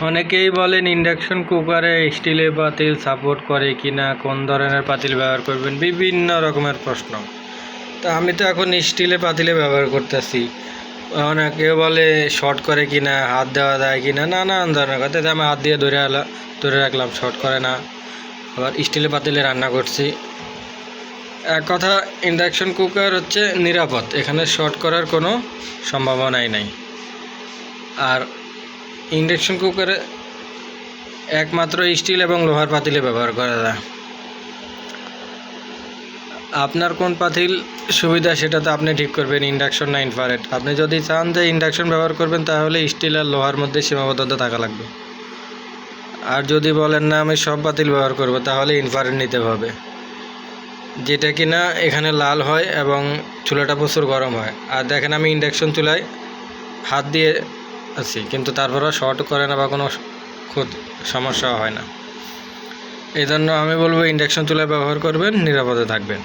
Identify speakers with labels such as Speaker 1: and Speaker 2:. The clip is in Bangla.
Speaker 1: অনেকেই বলেন ইন্ডাকশন কুকারে স্টিলের পাতিল সাপোর্ট করে কিনা, কোন ধরনের পাতিল ব্যবহার করবেন, বিভিন্ন রকমের প্রশ্ন। তো আমি তো এখন স্টিলের পাতিলে ব্যবহার করতেছি। অনেকেও বলে শর্ট করে কিনা, হাত দেওয়া যায় কিনা, নানান ধরনের কথা। আমি হাত দিয়ে ধরে রাখলাম, শর্ট করে না। আবার স্টিলের পাতিলে রান্না করছি। এক কথা, ইন্ডাকশন কুকার হচ্ছে নিরাপদ, এখানে শর্ট করার কোনো সম্ভাবনাই নাই। আর ইন্ডাকশন কুকারে একমাত্র স্টিল এবং লোহার পাতিলে ব্যবহার করা যায়। আপনার কোন পাতিল সুবিধা সেটা তো আপনি ঠিক করবেন, ইন্ডাকশন না ইনফ্রারেড। আপনি যদি চান যে ইন্ডাকশন ব্যবহার করবেন, তাহলে স্টিল আর লোহার মধ্যে সীমাবদ্ধতা থাকা লাগবে। আর যদি বলেন না আমি সব পাতিল ব্যবহার করব, তাহলে ইনফ্রারেড নিতে হবে, যেটা কিনা এখানে লাল হয় এবং চুলাটা প্রচুর গরম হয়। আর দেখেন আমি ইন্ডাকশন চুলায় হাত দিয়ে আছি, কিন্তু তারপরেও শর্ট করে না বা কোনো সমস্যা হয় না। এই জন্য আমি বলবো ইন্ডাকশন চুলা ব্যবহার করবেন, নিরাপদে থাকবেন।